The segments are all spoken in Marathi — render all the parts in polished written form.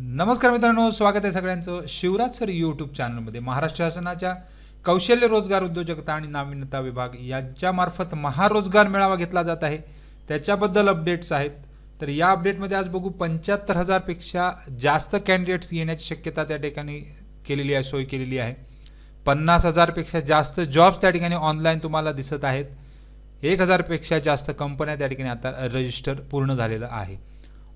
नमस्कार मित्रांनो, स्वागत आहे सगळ्यांचं शिवराज सर यूट्यूब चॅनलमध्ये. महाराष्ट्र शासनाच्या कौशल्य रोजगार उद्योजकता आणि नाविन्यता विभाग यांच्यामार्फत महारोजगार मेळावा घेतला जात आहे, त्याच्याबद्दल अपडेट्स आहेत. तर या अपडेटमध्ये आज बघू 75,000 पेक्षा जास्त कॅन्डिडेट्स येण्याची शक्यता त्या ठिकाणी केलेली आहे, सोय केलेली आहे. 50,000 पेक्षा जास्त जॉब्स त्या ठिकाणी ऑनलाईन तुम्हाला दिसत आहेत. 1,000 पेक्षा जास्त कंपन्या त्या ठिकाणी आता रजिस्टर पूर्ण झालेलं आहे.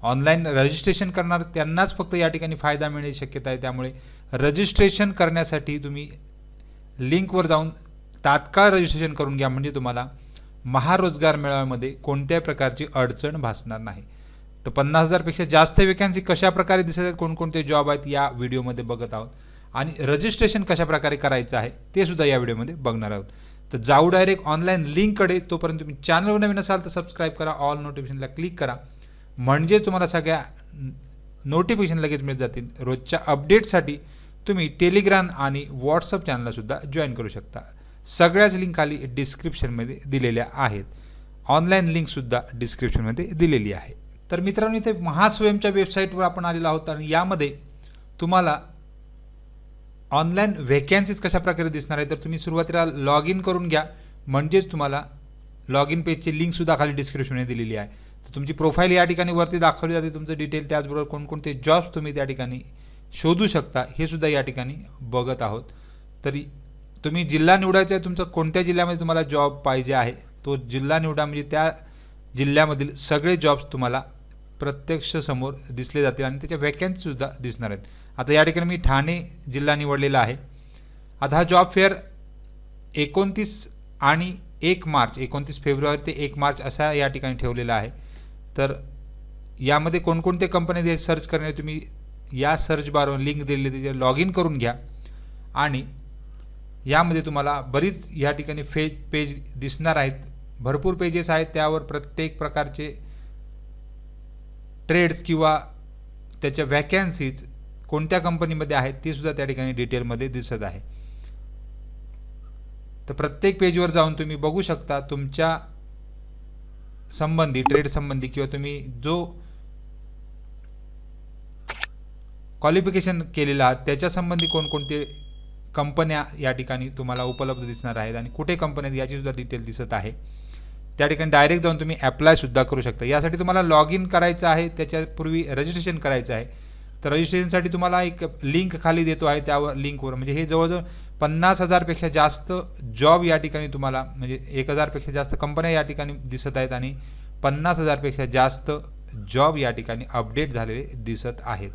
ऑनलाईन रजिस्ट्रेशन करणार त्यांनाच फक्त या ठिकाणी फायदा मिळण्याची शक्यता आहे. त्यामुळे रजिस्ट्रेशन करण्यासाठी तुम्ही लिंकवर जाऊन तात्काळ रजिस्ट्रेशन करून घ्या, म्हणजे तुम्हाला महारोजगार मेळाव्यामध्ये कोणत्याही प्रकारची अडचण भासणार नाही. तर 50,000 पेक्षा जास्त वेकन्सी कशा प्रकारे दिसत आहेत, कोणकोणते जॉब आहेत या व्हिडिओमध्ये बघत आहोत. आणि रजिस्ट्रेशन कशा प्रकारे करायचं आहे ते सुद्धा या व्हिडिओमध्ये बघणार आहोत. तर जाऊ डायरेक्ट ऑनलाईन लिंककडे. तोपर्यंत तुम्ही चॅनलवर नवीन असाल तर सबस्क्राईब करा, ऑल नोटिफिकेशनला क्लिक करा, म्हणजे तुम्हाला सगळ्या नोटिफिकेशन लगेच मिळत जातील. रोजच्या अपडेटसाठी तुम्ही टेलिग्राम आणि व्हॉट्सअप चॅनलसुद्धा जॉईन करू शकता. सगळ्याच लिंक खाली डिस्क्रिप्शनमध्ये दिलेल्या आहेत. ऑनलाईन लिंकसुद्धा डिस्क्रिप्शनमध्ये दिलेली आहे. तर मित्रांनो, इथे महास्वयंच्या वेबसाईटवर आपण आलेलो आहोत आणि यामध्ये तुम्हाला ऑनलाईन व्हॅकन्सीज कशा प्रकारे दिसणार आहे. तर तुम्ही सुरुवातीला लॉग इन करून घ्या, म्हणजेच तुम्हाला लॉग इन पेजची लिंकसुद्धा खाली डिस्क्रिप्शनमध्ये दिलेली आहे. तर तुमची प्रोफाईल या ठिकाणी वरती दाखवली जाते, तुमचं डिटेल, त्याचबरोबर कोणकोणते जॉब्स तुम्ही त्या ठिकाणी शोधू शकता हे सुद्धा या ठिकाणी बघत आहोत. तरी तुम्ही जिल्हा निवडायचा आहे, तुमचं कोणत्या जिल्ह्यामध्ये तुम्हाला जॉब पाहिजे आहे तो जिल्हा निवडा, म्हणजे त्या जिल्ह्यामधील सगळे जॉब्स तुम्हाला प्रत्यक्ष समोर दिसले जातील आणि त्याच्या व्हॅकन्सीसुद्धा दिसणार आहेत. आता या ठिकाणी मी ठाणे जिल्हा निवडलेला आहे. आता हा जॉब फेअर 29 आणि 1 मार्च, 29 फेब्रुवारी ते 1 मार्च असा या ठिकाणी ठेवलेला आहे. तर यामध्ये कोणकोणते कंपनी सर्च करणे, तुम्ही या सर्च बारवर लिंक दिलेली त्याच्यावर लॉग इन करून घ्या आणि यामध्ये तुम्हाला बरीच या ठिकाणी पेज दिसणार आहेत. भरपूर पेजेस आहेत, त्यावर प्रत्येक प्रकारचे ट्रेड्स किंवा त्याच्या व्हॅकन्सीज कोणत्या कंपनीमध्ये आहेत ते सुद्धा त्या ठिकाणी डिटेलमध्ये दिसत आहे. तर प्रत्येक पेजवर जाऊन तुम्ही बघू शकता तुमच्या संबंधी, ट्रेड संबंधी किंवा तुम्ही जो क्वालिफिकेशन केलेलं आहात त्याच्या संबंधी कोणकोणते कंपन्या या ठिकाणी तुम्हाला उपलब्ध दिसणार आहेत आणि कुठे कंपन्या याची सुद्धा डिटेल दिसत आहे. त्या ठिकाणी डायरेक्ट जाऊन तुम्ही अप्लाय सुद्धा करू शकता. यासाठी तुम्हाला लॉग इन करायचं आहे, त्याच्यापूर्वी रजिस्ट्रेशन करायचं आहे. तर रजिस्ट्रेशनसाठी तुम्हाला एक लिंक खाली देतो आहे, त्यावर लिंकवर म्हणजे हे जवळजवळ 50,000 पेक्षा जास्त जॉब या ठिकाणी तुम्हाला, म्हणजे 1,000 पेक्षा जास्त कंपन्या या ठिकाणी दिसत आहेत आणि 50,000 पेक्षा जास्त जॉब या ठिकाणी अपडेट झालेले दिसत आहेत.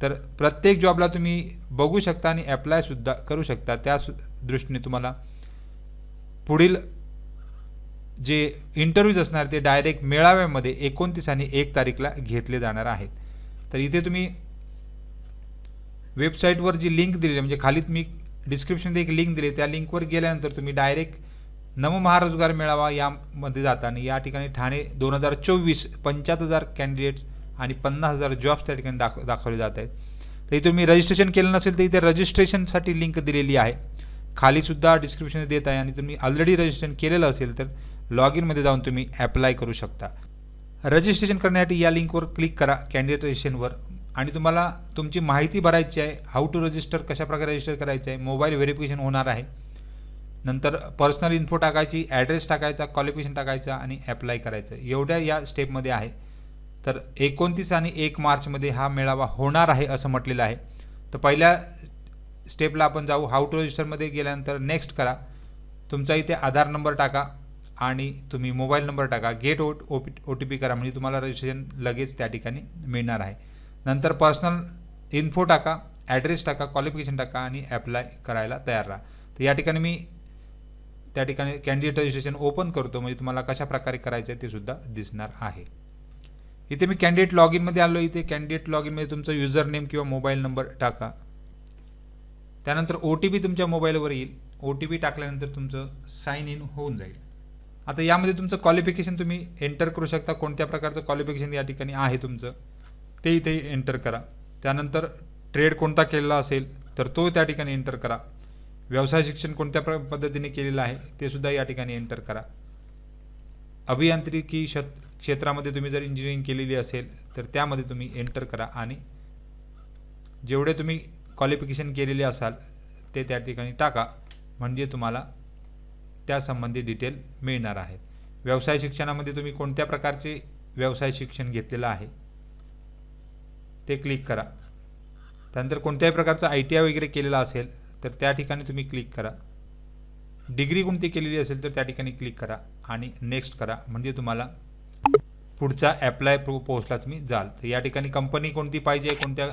तर प्रत्येक जॉबला तुम्ही बघू शकता आणि अप्लायसुद्धा करू शकता. त्या दृष्टीने तुम्हाला पुढील जे इंटरव्ह्यूज असणार ते डायरेक्ट मेळाव्यामध्ये 29 आणि 1 तारीखला घेतले जाणार आहेत. तर इथे तुम्ही वेबसाईटवर जी लिंक दिली, म्हणजे खाली तुम्ही डिस्क्रिप्शनमध्ये एक लिंक दिली, त्या लिंकवर गेल्यानंतर तुम्ही डायरेक्ट महारोजगार मेळावा यामध्ये जाता आणि या ठिकाणी ठाणे 2024 75,000 कॅन्डिडेट्स आणि 50,000 जॉब्स त्या ठिकाणी दाखवले जात आहेत. तर इथे तुम्ही रजिस्ट्रेशन केलं नसेल तर इथे रजिस्ट्रेशनसाठी लिंक दिलेली आहे, खालीसुद्धा डिस्क्रिप्शन देत आहे. आणि तुम्ही ऑलरेडी रजिस्ट्रेशन केलेलं असेल तर लॉग इनमध्ये जाऊन तुम्ही अप्लाय करू शकता. रजिस्ट्रेशन करण्यासाठी या लिंकवर क्लिक करा, कॅन्डिडेट रजिस्ट्रेशनवर, आणि तुम्हाला तुमची माहिती भरायची आहे. हाऊ टू रजिस्टर, कशाप्रकारे रजिस्टर करायचं आहे, मोबाईल व्हेरिफिकेशन होणार आहे, नंतर पर्सनल इन्फो टाकायची, ॲड्रेस टाकायचा, क्वालिफिकेशन टाकायचा आणि अप्लाय करायचं, एवढ्या या स्टेपमध्ये आहे. तर 29 आणि 1 मार्चमध्ये हा मेळावा होणार आहे असं म्हटलेलं आहे. तर पहिल्या स्टेपला आपण जाऊ. हाऊ टू रजिस्टरमध्ये गेल्यानंतर नेक्स्ट करा. तुमचा इथे आधार नंबर टाका आणि तुम्ही मोबाईल नंबर टाका, गेट OTP करा, म्हणजे तुम्हाला रजिस्ट्रेशन लगेच त्या ठिकाणी मिळणार आहे. नंतर पर्सनल इन्फो टाका, ॲड्रेस टाका, क्वालिफिकेशन टाका आणि अप्लाय करायला तयार राहा. तर या ठिकाणी मी त्या ठिकाणी कॅन्डिडेट रजिस्ट्रेशन ओपन करतो, म्हणजे तुम्हाला कशा प्रकारे करायचं आहे ते सुद्धा दिसणार आहे. इथे मी कॅन्डिडेट लॉग इनमध्ये आलो. इथे कॅन्डिडेट लॉग इनमध्ये तुमचं युजर नेम किंवा मोबाईल नंबर टाका. त्यानंतर OTP तुमच्या मोबाईलवर येईल. OTP टाकल्यानंतर तुमचं साइन इन होऊन जाईल. आता यामध्ये तुमचं क्वालिफिकेशन तुम्ही एंटर करू शकता, कोणत्या प्रकारचं क्वालिफिकेशन या ठिकाणी आहे तुमचं ते इथे एंटर करा. त्यानंतर ट्रेड कोणता केलेला असेल तर तो त्या ठिकाणी एंटर करा. व्यवसाय शिक्षण कोणत्या पद्धतीने केलेलं आहे ते सुद्धा या ठिकाणी एंटर करा. अभियांत्रिकी क्षेत्रामध्ये तुम्ही जर इंजिनिअरिंग केलेली असेल तर त्यामध्ये तुम्ही एंटर करा आणि जेवढे तुम्ही क्वालिफिकेशन केलेले असाल ते त्या ठिकाणी टाका, म्हणजे तुम्हाला त्यासंबंधी डिटेल मिळणार आहेत. व्यवसाय शिक्षणामध्ये तुम्ही कोणत्या प्रकारचे व्यवसाय शिक्षण घेतलेलं आहे ते क्लिक करा. त्यानंतर कोणत्याही प्रकारचा ITI वगैरे केलेला असेल तर त्या ठिकाणी तुम्ही क्लिक करा. डिग्री कोणती केलेली असेल तर त्या ठिकाणी क्लिक करा आणि नेक्स्ट करा, म्हणजे तुम्हाला पुढच्या ॲप्लाय पोस्टला तुम्ही जाल. तर या ठिकाणी कंपनी कोणती पाहिजे, कोणत्या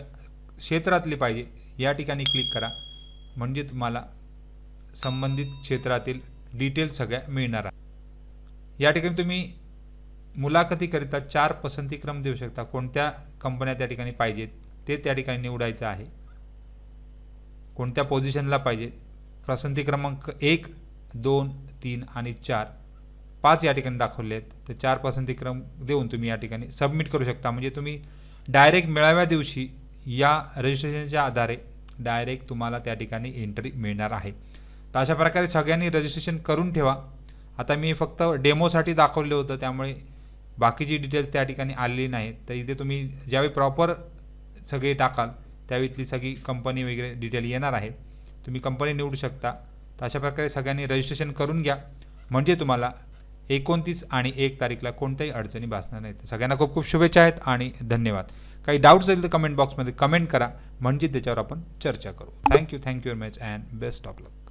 क्षेत्रातली पाहिजे या ठिकाणी क्लिक करा, म्हणजे तुम्हाला संबंधित क्षेत्रातील डिटेल सगळ्या मिळणार आहे. या ठिकाणी तुम्ही मुलाखतीकरिता 4 पसंतीक्रम देऊ शकता. कोणत्या कंपन्या त्या ठिकाणी पाहिजेत ते त्या ठिकाणी निवडायचं आहे. कोणत्या पोझिशनला पाहिजे, पसंती क्रमांक 1, 2, 3 आणि 4, 5 या ठिकाणी दाखवले आहेत. तर 4 पसंतीक्रम देऊन तुम्ही या ठिकाणी सबमिट करू शकता. म्हणजे तुम्ही डायरेक्ट मेळाव्या दिवशी या रजिस्ट्रेशनच्या आधारे डायरेक्ट तुम्हाला त्या ठिकाणी एंट्री मिळणार आहे. तर अशा प्रकारे सगळ्यांनी रजिस्ट्रेशन करून ठेवा. आता मी फक्त डेमोसाठी दाखवलं होतं, त्यामुळे बाकीची डिटेल्स त्या ठिकाणी आलेली नाहीत. तर इथे तुम्ही ज्यावेळी प्रॉपर सगळे टाकाल त्यावेळी इथली सगळी कंपनी वगैरे डिटेल येणार आहे. तुम्ही कंपनी निवडू शकता. तर अशा प्रकारे सगळ्यांनी रजिस्ट्रेशन करून घ्या, म्हणजे तुम्हाला 29 आणि 1 तारीखला कोणत्याही अडचणी भासणार नाहीत. सगळ्यांना खूप खूप शुभेच्छा आहेत आणि धन्यवाद. काही डाऊट्स असेल तर कमेंट बॉक्समध्ये कमेंट करा, म्हणजे त्याच्यावर आपण चर्चा करू. Thank you very much and best of luck.